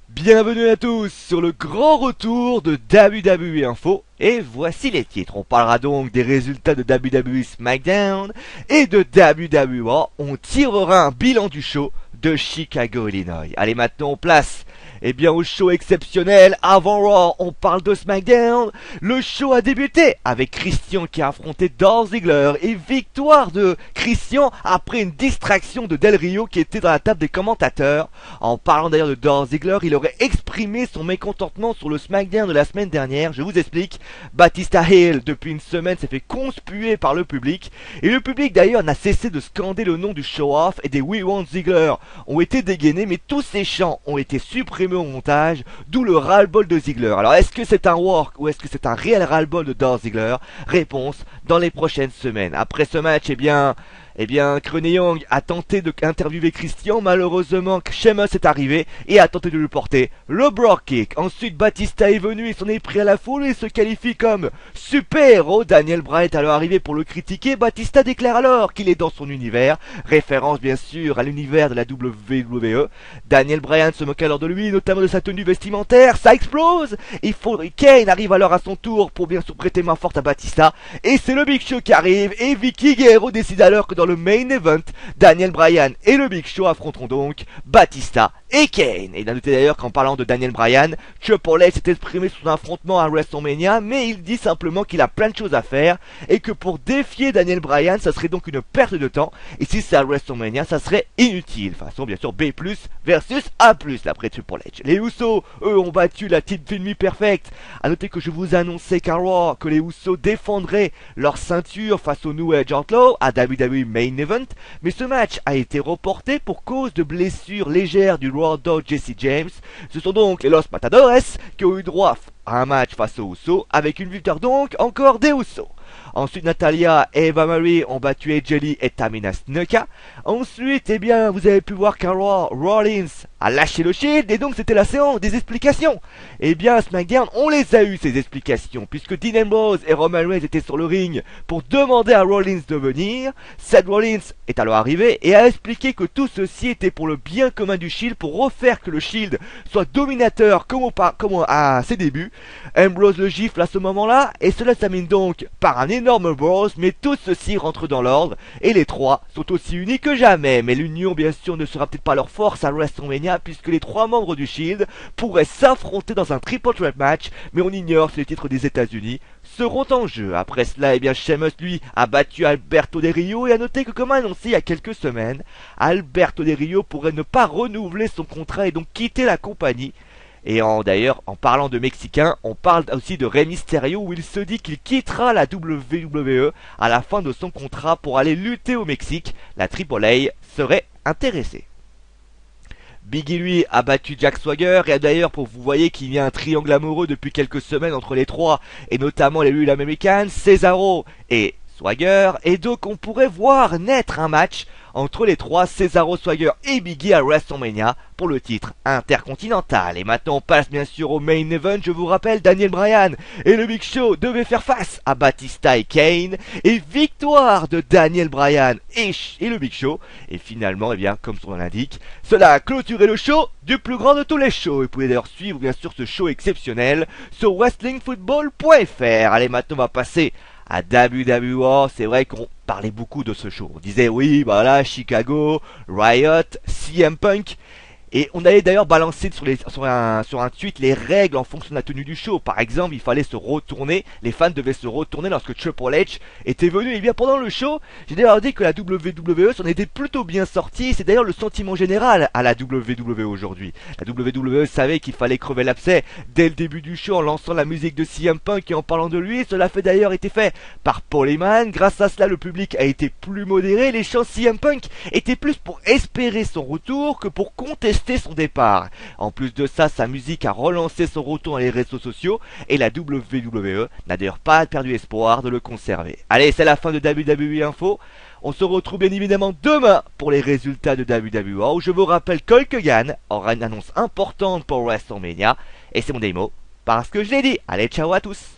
Bienvenue à tous sur le grand retour de WWE Info. Et voici les titres. On parlera donc des résultats de WWE SmackDown et de WWE Raw. On tirera un bilan du show de Chicago, Illinois. Allez, maintenant on place au show exceptionnel. Avant Raw, on parle de SmackDown. Le show a débuté avec Christian qui a affronté Dolph Ziggler et victoire de Christian après une distraction de Del Rio qui était dans la table des commentateurs. En parlant d'ailleurs de Dolph Ziggler, il aurait exprimé son mécontentement sur le SmackDown de la semaine dernière. Je vous explique. Batista Hill, depuis une semaine, s'est fait conspuer par le public. Et le public d'ailleurs n'a cessé de scander le nom du show-off et des We Want Ziggler ont été dégainés, mais tous ces chants ont été supprimés au montage, d'où le ras-le-bol de Ziggler. Alors est-ce que c'est un work ou est-ce que c'est un réel ras-le-bol de Dolph Ziggler? Réponse dans les prochaines semaines. Après ce match, Crenny Young a tenté d'interviewer Christian. Malheureusement, Sheamus est arrivé et a tenté de lui porter le Brogue Kick. Ensuite, Batista est venu et s'en est pris à la foule et se qualifie comme super-héros. Daniel Bryan est alors arrivé pour le critiquer. Batista déclare alors qu'il est dans son univers. Référence bien sûr à l'univers de la WWE. Daniel Bryan se moque alors de lui, notamment de sa tenue vestimentaire. Ça explose et Kane arrive alors à son tour pour bien sûr prêter main forte à Batista. Et c'est le Big Show qui arrive et Vicky Guerrero décide alors que dans le main event, Daniel Bryan et le Big Show affronteront donc Batista et Kane. Et il a noté d'ailleurs qu'en parlant de Daniel Bryan, Triple H s'est exprimé sur son affrontement à WrestleMania, mais il dit simplement qu'il a plein de choses à faire et que pour défier Daniel Bryan, ça serait donc une perte de temps. Et si c'est à WrestleMania, ça serait inutile. Façon bien sûr B+ versus A+, d'après Triple H. Les Usos, eux, ont battu la Team Nuit Perfect. A noter que je vous annonçais qu'à Raw, que les Usos défendraient leur ceinture face au New Age Outlaw à WWE Main Event, mais ce match a été reporté pour cause de blessures légères du Raw Dog Jesse James. Ce sont donc les Los Matadores qui ont eu droit à un match face aux Usos, avec une victoire donc encore des Usos. Ensuite, Natalia et Eva Marie ont battu AJ et Tamina Snuka. Ensuite, vous avez pu voir qu'un Rollins a lâché le Shield et donc c'était la séance des explications. À SmackDown, on les a eu ces explications puisque Dean Ambrose et Roman Reigns étaient sur le ring pour demander à Rollins de venir. Seth Rollins est alors arrivé et a expliqué que tout ceci était pour le bien commun du Shield, pour refaire que le Shield soit dominateur comme à ses débuts. Ambrose le gifle à ce moment-là et cela s'amène donc par un énorme brawl, mais tout ceci rentre dans l'ordre et les trois sont aussi unis que jamais. Mais l'union bien sûr ne sera peut-être pas leur force à WrestleMania puisque les trois membres du Shield pourraient s'affronter dans un triple threat match, mais on ignore si les titres des États-Unis seront en jeu. Après cela, Sheamus lui a battu Alberto Del Rio et a noté que comme annoncé il y a quelques semaines, Alberto Del Rio pourrait ne pas renouveler son contrat et donc quitter la compagnie. Et d'ailleurs, en parlant de Mexicains, on parle aussi de Rey Mysterio où il se dit qu'il quittera la WWE à la fin de son contrat pour aller lutter au Mexique. La Triple A serait intéressée. Biggie lui a battu Jack Swagger et d'ailleurs pour vous voyez qu'il y a un triangle amoureux depuis quelques semaines entre les trois et notamment les Lucha Americans, Cesaro et Swagger, et donc on pourrait voir naître un match entre les trois, Cesaro, Swagger et Biggie à WrestleMania pour le titre intercontinental. Et maintenant on passe bien sûr au main event. Je vous rappelle, Daniel Bryan et le Big Show devaient faire face à Batista et Kane, et victoire de Daniel Bryan et le Big Show. Et finalement, comme son nom l'indique, cela a clôturé le show du plus grand de tous les shows. Et vous pouvez d'ailleurs suivre bien sûr ce show exceptionnel sur wrestlingfootball.fr. Allez, maintenant on va passer à WWE. C'est vrai qu'on parlait beaucoup de ce show. On disait oui, voilà, Chicago, Riot, CM Punk. Et on allait d'ailleurs balancer sur un tweet les règles en fonction de la tenue du show. Par exemple, il fallait se retourner, les fans devaient se retourner lorsque Triple H était venu. Et bien pendant le show, j'ai d'ailleurs dit que la WWE s'en était plutôt bien sortie. C'est d'ailleurs le sentiment général à la WWE aujourd'hui. La WWE savait qu'il fallait crever l'abcès dès le début du show en lançant la musique de CM Punk et en parlant de lui. Cela fait d'ailleurs été fait par Paul Heyman. Grâce à cela, le public a été plus modéré. Les chants CM Punk étaient plus pour espérer son retour que pour contester son départ. En plus de ça, sa musique a relancé son retour dans les réseaux sociaux et la WWE n'a d'ailleurs pas perdu espoir de le conserver. Allez, c'est la fin de WWE Info. On se retrouve bien évidemment demain pour les résultats de WWE où je vous rappelle qu'Hulk Hogan aura une annonce importante pour WrestleMania et c'est mon démo parce que je l'ai dit. Allez, ciao à tous.